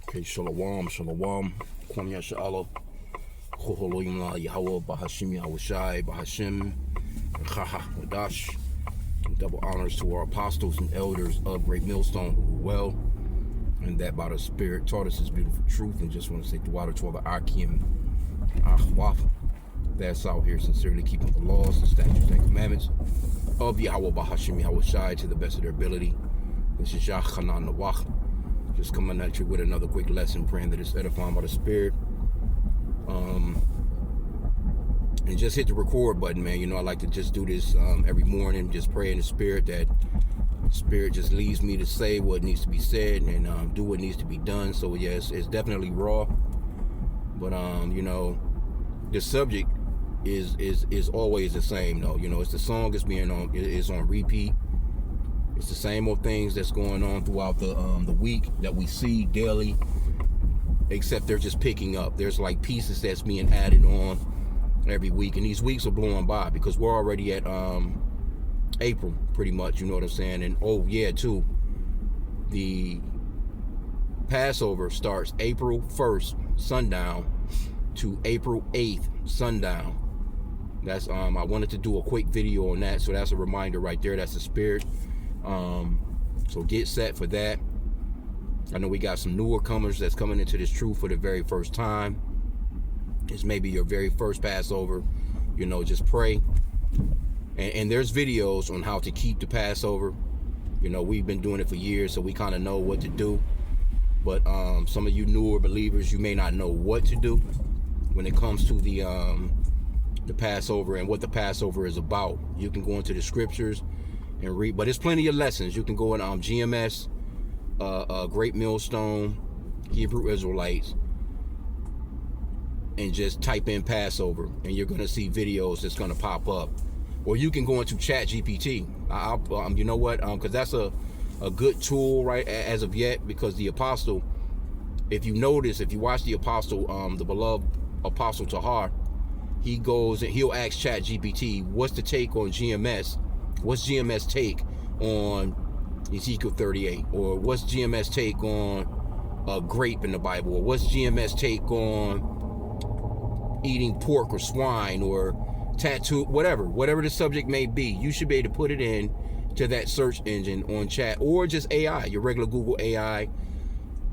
Okay, shalom, shalom. Kwam Yasha'Allah. Choholoyim la Yahweh, Bahashim Yahushai, Bahashim, Chaha, Wadash. Double honors to our apostles and elders of Great Millstone who were well, and that by the Spirit taught us His beautiful truth. And just want to say to all the Akim, Ahwaf, that's out here sincerely keeping the laws, the statutes, and commandments of Yahweh, Bahashim Yahushai to the best of their ability. This is Yah Chanan Nawach. Just coming at you with another quick lesson, praying that it's edifying by the Spirit. And just hit the record button, man. You know, I like to just do this every morning, just pray in the Spirit that the Spirit just leads me to say what needs to be said and do what needs to be done. So, yes, it's definitely raw. But, you know, the subject is always the same, though. You know, it's the song is on repeat. It's the same old things that's going on throughout the week that we see daily, except they're just picking up. There's like pieces that's being added on every week, and these weeks are blowing by because we're already at April, pretty much. You know what I'm saying? And oh yeah, too, the Passover starts April 1st sundown to April 8th sundown. That's I wanted to do a quick video on that, so that's a reminder right there. That's the Spirit. So get set for that. I know we got some newer comers that's coming into this truth for the very first time. It's maybe your very first Passover. You know, just pray. And there's videos on how to keep the Passover. You know, we've been doing it for years, so we kind of know what to do. But some of you newer believers, you may not know what to do when it comes to the Passover and what the Passover is about. You can go into the scriptures and read, but there's plenty of lessons. You can go in GMS, Great Millstone, Hebrew Israelites, and just type in Passover, and you're going to see videos that's going to pop up. Or you can go into Chat GPT. You know what? Because that's a good tool, right, as of yet, because the apostle, if you notice, if you watch the apostle, the beloved apostle Tahar, he goes and he'll ask Chat GPT, what's the take on GMS? What's GMS take on Ezekiel 38? Or what's GMS take on a grape in the Bible? Or what's GMS take on eating pork or swine or tattoo, whatever the subject may be? You should be able to put it in to that search engine on chat, or just AI, your regular Google AI,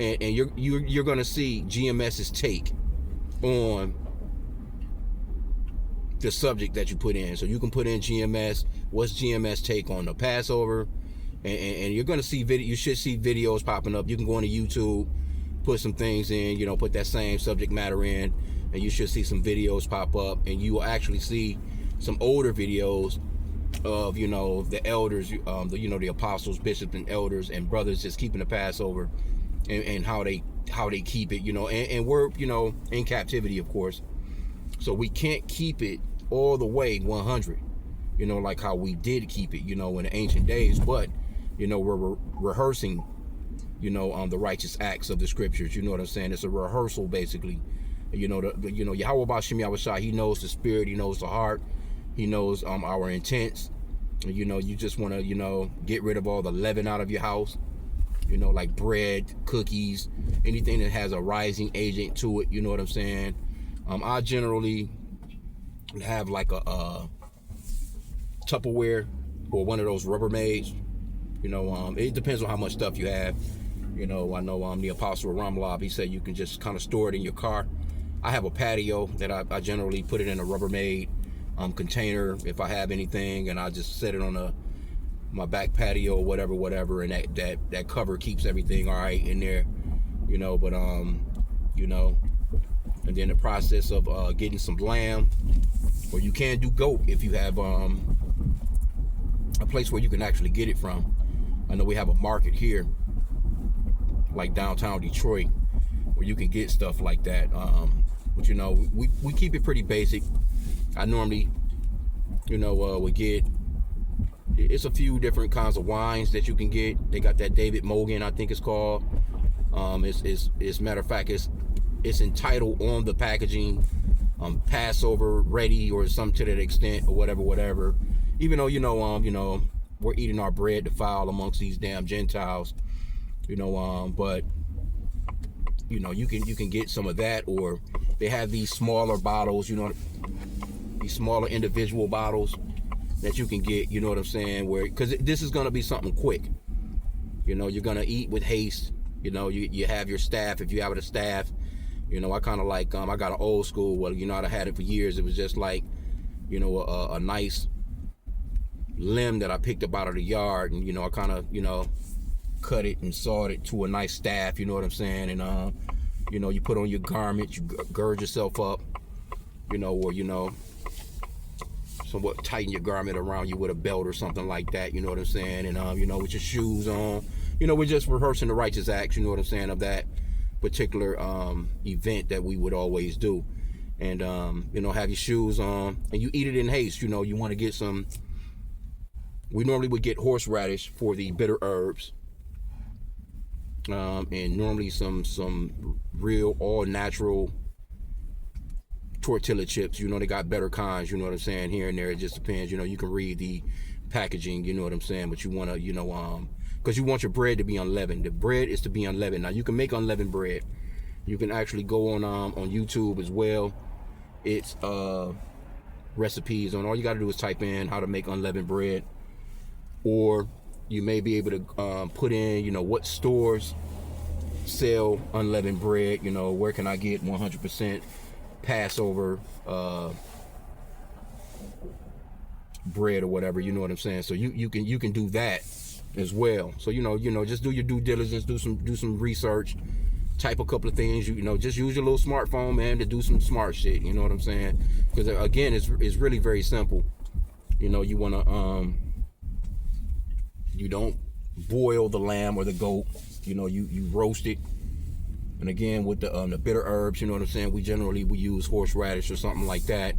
and you're gonna see GMS's take on the subject that you put in. So you can put in GMS, what's GMS take on the Passover, and you're going to see you should see videos popping up. You can go into YouTube, put some things in, you know, put that same subject matter in, and you should see some videos pop up, and you will actually see some older videos of, you know, the elders, the apostles, bishops, and elders and brothers just keeping the Passover and how they keep it, you know, and we're, you know, in captivity, of course. So we can't keep it all the way 100, you know, like how we did keep it, you know, in the ancient days. But, you know, we're rehearsing, you know, the righteous acts of the scriptures. You know what I'm saying? It's a rehearsal, basically. You know, Yahweh Bashim Yahushai, He knows the spirit, He knows the heart, He knows our intents. You know, you just want to, you know, get rid of all the leaven out of your house. You know, like bread, cookies, anything that has a rising agent to it. You know what I'm saying? I generally have like a Tupperware or one of those Rubbermaids. You know, it depends on how much stuff you have. You know, I know the Apostle Ramlab, he said you can just kind of store it in your car. I have a patio that I generally put it in a Rubbermaid container if I have anything, and I just set it on my back patio or whatever, and that cover keeps everything all right in there. You know, but you know. And then the process of getting some lamb, or you can do goat if you have a place where you can actually get it from. I know we have a market here, like downtown Detroit, where you can get stuff like that. But you know, we keep it pretty basic. I normally, you know, we get, it's a few different kinds of wines that you can get. They got that David Mogan, I think it's called. It's matter of fact, it's entitled on the packaging, Passover ready, or something to that extent, or whatever. Even though, you know, we're eating our bread defiled amongst these damn Gentiles, you know, but you know, you can get some of that, or they have these smaller bottles, you know, these smaller individual bottles that you can get, you know what I'm saying, where, because this is going to be something quick. You know, you're going to eat with haste. You know, you have your staff, if you have a staff. You know, I kind of like, I got an old school, well, you know, I had it for years. It was just like, you know, a nice limb that I picked up out of the yard, and, you know, I kind of, you know, cut it and sawed it to a nice staff, you know what I'm saying, and, you know, you put on your garment, you gird yourself up, you know, or, you know, somewhat tighten your garment around you with a belt or something like that, you know what I'm saying, and, you know, with your shoes on, you know, we're just rehearsing the righteous acts, you know what I'm saying, of that particular event that we would always do. And you know, have your shoes on, and you eat it in haste. You know, you want to get some, we normally would get horseradish for the bitter herbs, and normally some real all natural tortilla chips. You know, they got better kinds, you know what I'm saying, here and there. It just depends. You know, you can read the packaging, you know what I'm saying, but you want to, you know, because you want your bread to be unleavened. The bread is to be unleavened. Now, you can make unleavened bread. You can actually go on YouTube as well. It's recipes on. All you got to do is type in how to make unleavened bread, or you may be able to put in, you know, what stores sell unleavened bread. You know, where can I get 100% Passover bread or whatever. You know what I'm saying. So you can do that as well. So you know, just do your due diligence, do some research, type a couple of things, you know, just use your little smartphone, man, to do some smart shit, you know what I'm saying, because again, it's really very simple. You know, you want to you don't boil the lamb or the goat, you know, you roast it. And again, with the bitter herbs, you know what I'm saying, we use horseradish or something like that.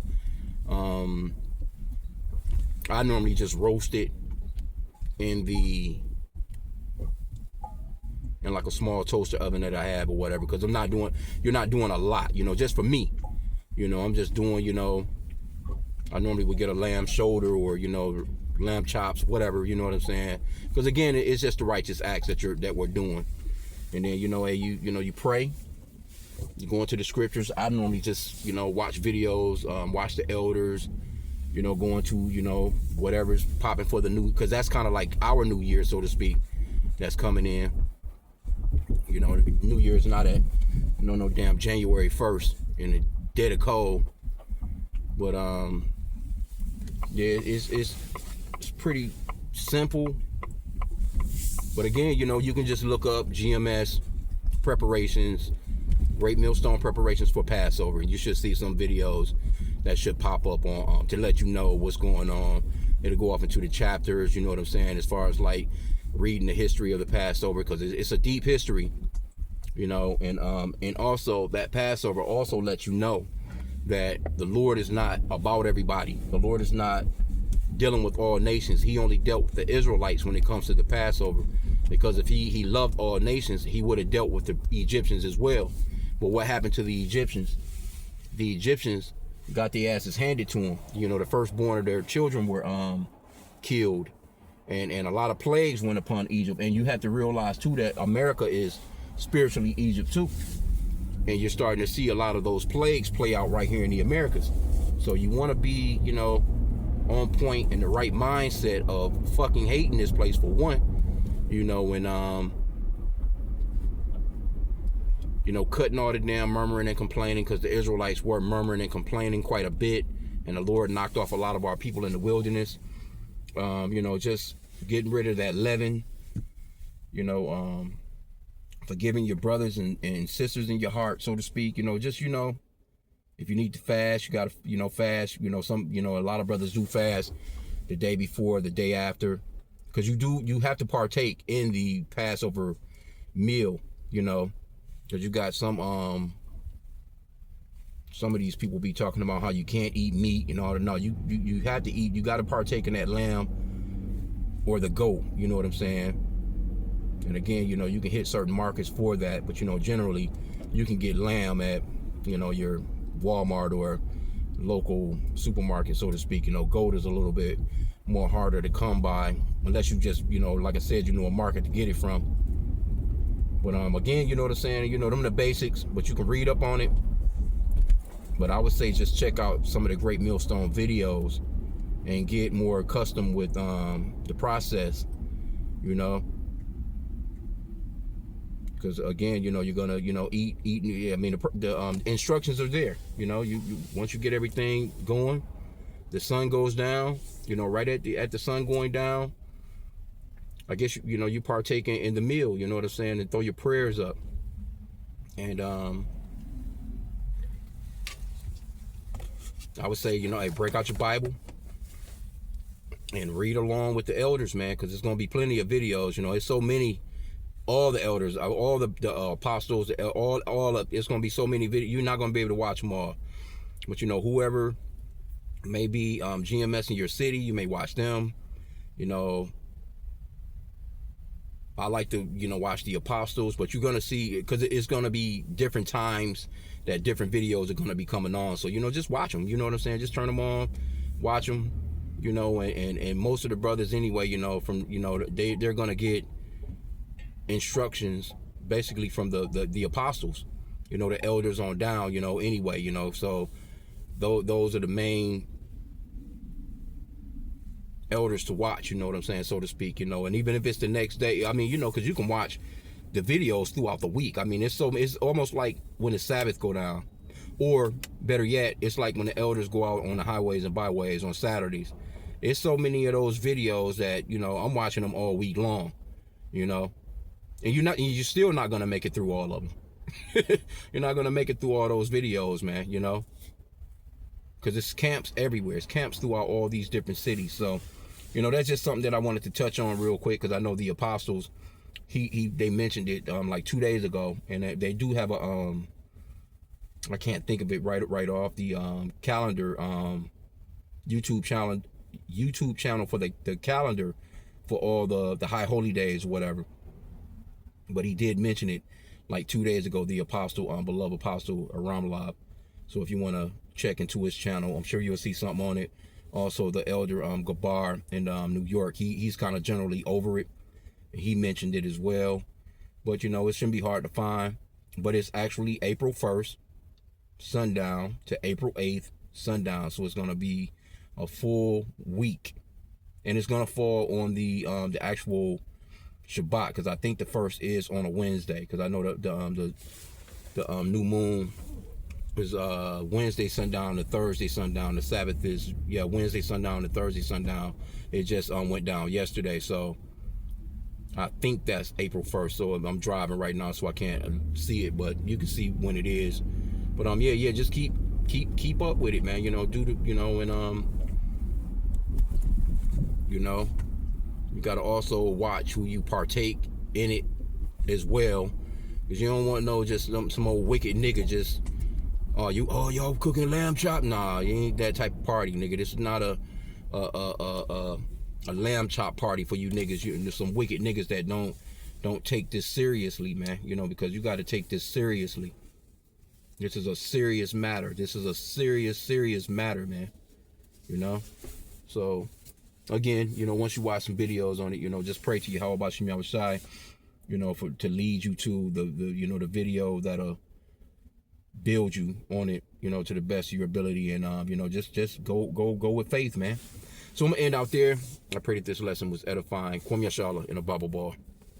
I normally just roast it in like a small toaster oven that I have or whatever, because you're not doing a lot, you know, just for me, you know, I'm just doing, you know, I normally would get a lamb shoulder or, you know, lamb chops, whatever, you know what I'm saying, because again, it's just the righteous acts that we're doing. And then, you know, you pray, you go into the scriptures. I normally just, you know, watch videos, watch the elders, you know, going to, you know, whatever's popping for the new, because that's kind of like our new year, so to speak, that's coming in. You know, New Year's not at no damn January 1st in the dead of cold. But yeah, it's pretty simple. But again, you know, you can just look up GMS preparations, Great Millstone preparations for Passover, and you should see some videos that should pop up on to let you know what's going on. It'll go off into the chapters, you know what I'm saying, as far as like reading the history of the Passover, because it's a deep history, you know, and also that Passover also lets you know that the Lord is not about everybody. The Lord is not dealing with all nations. He only dealt with the Israelites when it comes to the Passover, because if he loved all nations, he would have dealt with the Egyptians as well. But what happened to the Egyptians? The Egyptians got their asses handed to them. You know, the firstborn of their children were killed, and a lot of plagues went upon Egypt. And you have to realize too that America is spiritually Egypt too, and you're starting to see a lot of those plagues play out right here in the Americas. So you want to be, you know, on point in the right mindset of fucking hating this place for one, you know, and you know, cutting all the damn murmuring and complaining, because the Israelites were murmuring and complaining quite a bit, and the Lord knocked off a lot of our people in the wilderness. You know, just getting rid of that leaven, you know, forgiving your brothers and sisters in your heart, so to speak, you know, just, you know, if you need to fast, you got to, you know, fast, you know, a lot of brothers do fast the day before, the day after, because you have to partake in the Passover meal, you know, because you got some of these people be talking about how you can't eat meat and all that. No, you have to eat, you got to partake in that lamb or the goat, you know what I'm saying? And again, you know, you can hit certain markets for that, but, you know, generally you can get lamb at, you know, your Walmart or local supermarket, so to speak. You know, goat is a little bit more harder to come by, unless you just, you know, like I said, you know, a market to get it from. But again, you know what I'm saying, you know, them the basics, but you can read up on it. But I would say just check out some of the great millstone videos and get more accustomed with the process, you know. Because again, you know, you're gonna, you know, eat. I mean, the instructions are there. You know, you once you get everything going, the sun goes down. You know, right at the sun going down, I guess you know you partake in the meal. You know what I'm saying, and throw your prayers up. And I would say, you know, hey, break out your Bible and read along with the elders, man, because there's gonna be plenty of videos. You know, it's so many. All the elders, all the apostles, all of it's gonna be so many videos. You're not gonna be able to watch them all. But you know, whoever may be GMS in your city, you may watch them. You know, I like to, you know, watch the apostles, but you're gonna see, because it's gonna be different times that different videos are gonna be coming on. So you know, just watch them. You know what I'm saying? Just turn them on, watch them. You know, and most of the brothers anyway, you know, from, you know, they're gonna get instructions basically from the apostles, you know, the elders on down, you know, anyway, you know. So those are the main elders to watch, you know what I'm saying, so to speak, you know. And even if it's the next day, I mean, you know, because you can watch the videos throughout the week. I mean, it's almost like when the Sabbath go down, or better yet, it's like when the elders go out on the highways and byways on Saturdays. It's so many of those videos that, you know, I'm watching them all week long, you know. And you're still not gonna make it through all of them. You're not gonna make it through all those videos, man, you know, because it's camps everywhere. It's camps throughout all these different cities. So, you know, that's just something that I wanted to touch on real quick, because I know the apostles, they mentioned it like 2 days ago, and they do have a I can't think of it right off the calendar, YouTube channel for the calendar for all the high holy days or whatever. But he did mention it like 2 days ago, the apostle, beloved apostle Ramlab. So if you want to check into his channel, I'm sure you'll see something on it. Also, the elder Gabar in New York, he's kind of generally over it. He mentioned it as well. But, you know, it shouldn't be hard to find. But it's actually April 1st, sundown, to April 8th, sundown. So it's going to be a full week. And it's going to fall on the actual Shabbat, because I think the first is on a Wednesday, because I know the new moon is Wednesday sundown to Thursday sundown. The Sabbath is Wednesday sundown to Thursday sundown. It just went down yesterday, so I think that's April 1st. So I'm driving right now, so I can't see it, but you can see when it is. But just keep up with it, man. You know, you know, you gotta also watch who you partake in it as well, because you don't want no just some old wicked nigga just y'all cooking lamb chop. Nah, you ain't that type of party, nigga. This is not a lamb chop party for you niggas. You some wicked niggas that don't take this seriously, man. You know, because you got to take this seriously. This is a serious matter. This is a serious matter, man. You know, so. Again, you know, once you watch some videos on it, you know, just pray to Yahweh Shem Yahushai, you know, to lead you to the you know, the video that'll build you on it, you know, to the best of your ability, and you know, just go with faith, man. So I'm gonna end out there. I pray that this lesson was edifying. Kwam Yashala in a Bible ball.